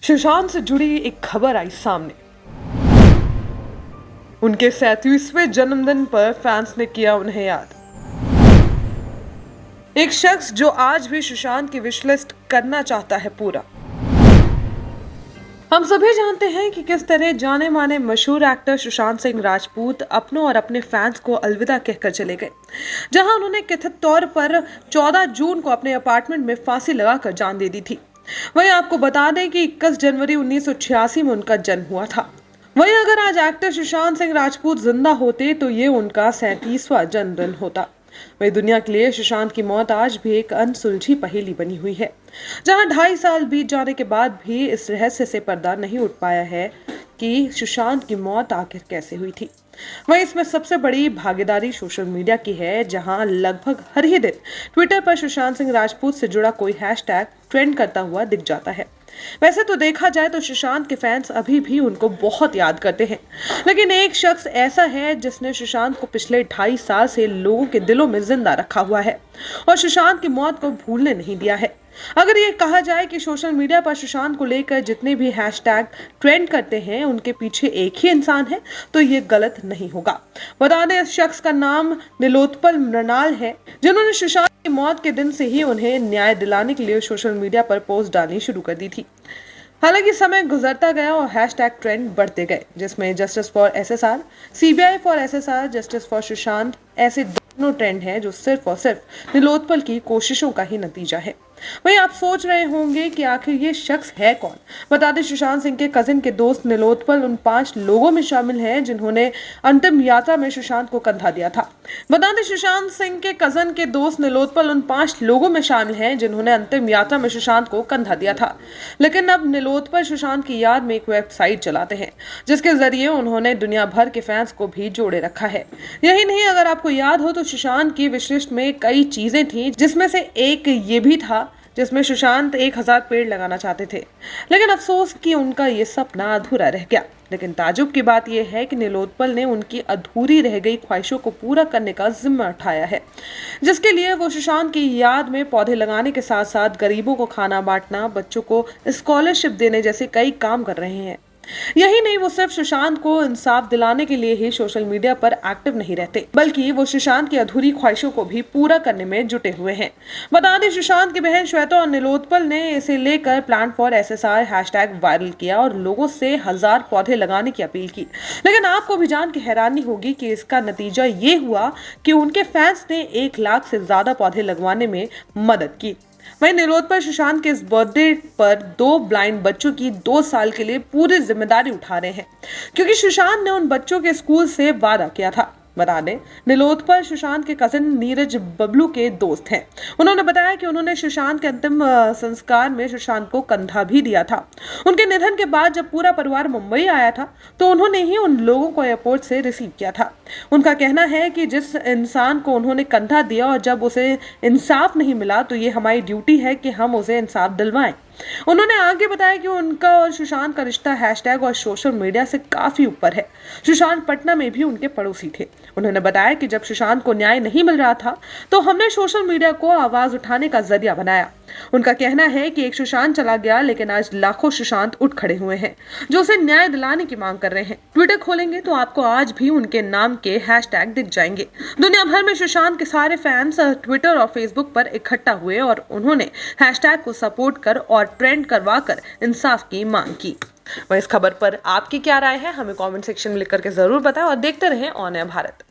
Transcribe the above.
सुशांत से जुड़ी एक खबर आई सामने। उनके 37वें जन्मदिन पर फैंस ने किया उन्हें याद। एक शख्स जो आज भी सुशांत की विश लिस्ट करना चाहता है पूरा। हम सभी जानते हैं कि किस तरह जाने माने मशहूर एक्टर सुशांत सिंह राजपूत अपनों और अपने फैंस को अलविदा कहकर चले गए, जहां उन्होंने कथित तौर पर 14 जून को अपने अपार्टमेंट में फांसी लगाकर जान दे दी थी। वहीं आपको बता दें कि 21 जनवरी 1986 में उनका जन्म हुआ था। वहीं अगर आज एक्टर सुशांत सिंह राजपूत जिंदा होते तो ये उनका 37वां जन्मदिन होता। वही दुनिया के लिए सुशांत की मौत आज भी एक अनसुलझी पहेली बनी हुई है, जहां 2.5 साल बीत जाने के बाद भी इस रहस्य से पर्दा नहीं उठ पाया है कि सुशांत की मौत आखिर कैसे हुई थी। वहीं इसमें सबसे बड़ी भागीदारी सोशल मीडिया की है, जहां लगभग हर ही दिन ट्विटर पर सुशांत सिंह राजपूत से जुड़ा कोई हैशटैग ट्रेंड करता हुआ दिख जाता है। वैसे तो देखा जाए तो सुशांत के फैंस अभी भी उनको बहुत याद करते हैं, लेकिन एक शख्स ऐसा है जिसने सुशांत को पिछले 2.5 साल से लोगों के दिलों में जिंदा रखा हुआ है और सुशांत की मौत को भूलने नहीं दिया है। अगर ये कहा जाए कि सोशल मीडिया पर सुशांत को लेकर जितने भी हैशटैग ट्रेंड करते हैं उनके पीछे एक ही इंसान है, तो ये गलत नहीं होगा। बता दें, इस शख्स का नाम नीलोत्पल मृणाल है, जिन्होंने सुशांत की मौत के दिन से ही उन्हें न्याय दिलाने के लिए सोशल मीडिया पर पोस्ट डालनी शुरू कर दी थी। हालांकि समय गुजरता गया और हैशटैग ट्रेंड बढ़ते गए, जिसमें justice for SSR, CBI for SSR, justice for Sushant ऐसे दोनों ट्रेंड हैं जो सिर्फ और सिर्फ नीलोत्पल की कोशिशों का ही नतीजा है। वहीं आप सोच रहे होंगे कि आखिर ये शख्स है कौन। बता दें, सुशांत सिंह के कजिन के दोस्त नीलोत्पल उन 5 लोगों में शामिल हैं जिन्होंने अंतिम यात्रा में सुशांत को कंधा दिया था। बता दें, सुशांत सिंह के कजिन के दोस्त नीलोत्पल उन 5 लोगों में शामिल हैं जिन्होंने अंतिम यात्रा में सुशांत को कंधा दिया था। लेकिन अब नीलोत्पल सुशांत की याद में एक वेबसाइट चलाते हैं, जिसके जरिए उन्होंने दुनिया भर के फैंस को भी जोड़े रखा है। यही नहीं, अगर आपको याद हो तो सुशांत की विश लिस्ट में कई चीजें थी, जिसमें से एक ये भी था जिसमें सुशांत 1000 पेड़ लगाना चाहते थे, लेकिन अफसोस कि उनका ये सपना अधूरा रह गया। लेकिन ताजुब की बात यह है कि नीलोत्पल ने उनकी अधूरी रह गई ख्वाहिशों को पूरा करने का जिम्मा उठाया है, जिसके लिए वो सुशांत की याद में पौधे लगाने के साथ साथ गरीबों को खाना बांटना, बच्चों को स्कॉलरशिप देने जैसे कई काम कर रहे हैं। यही नहीं, वो सिर्फ सुशांत को इंसाफ दिलाने के लिए ही सोशल मीडिया पर एक्टिव नहीं रहते, बल्कि वो सुशांत की अधूरी ख्वाहिशों को भी पूरा करने में जुटे हुए हैं। बता दें, सुशांत की बहन श्वेता और नीलोत्पल ने इसे लेकर plant for SSR hashtag viral किया और लोगों से 1000 पौधे लगाने की अपील की। लेकिन आपको भी जान के हैरानी होगी कि इसका नतीजा ये हुआ कि उनके फैंस ने 1 लाख से ज्यादा पौधे लगवाने में मदद की। वहीं नीलोत्पल सुशांत के इस बर्थडे पर 2 ब्लाइंड बच्चों की 2 साल के लिए पूरी जिम्मेदारी उठा रहे हैं, क्योंकि सुशांत ने उन बच्चों के स्कूल से वादा किया था। बता दें, नीलोत्पल सुशांत के कजिन नीरज बबलू के दोस्त हैं। उन्होंने बताया कि उन्होंने सुशांत के अंतिम संस्कार में सुशांत को कंधा भी दिया था। उनके निधन के बाद जब पूरा परिवार मुंबई आया था तो उन्होंने ही उन लोगों को एयरपोर्ट से रिसीव किया था। उनका कहना है कि जिस इंसान को उन्होंने कंधा दिया और जब उसे इंसाफ नहीं मिला तो ये हमारी ड्यूटी है कि हम उसे इंसाफ दिलवाएं। उन्होंने आगे बताया कि उनका और सुशांत का रिश्ता हैशटैग और सोशल मीडिया से काफी ऊपर है। सुशांत पटना में भी उनके पड़ोसी थे। उन्होंने बताया कि जब सुशांत को न्याय नहीं मिल रहा था तो हमने सोशल मीडिया को आवाज उठाने का जरिया बनाया। उनका कहना है कि एक सुशांत चला गया, लेकिन आज लाखों सुशांत उठ खड़े हुए हैं जो उसे न्याय दिलाने की मांग कर रहे हैं। ट्विटर खोलेंगे तो आपको आज भी उनके नाम के हैशटैग दिख जाएंगे। दुनिया भर में सुशांत के सारे फैंस ट्विटर और फेसबुक पर इकट्ठा हुए और उन्होंने हैशटैग को सपोर्ट कर और ट्रेंड करवा कर इंसाफ की मांग की। वह इस खबर पर आपकी क्या राय है, हमें कमेंट सेक्शन में लिख करके जरूर बताएं और देखते रहें ऑन एयर भारत।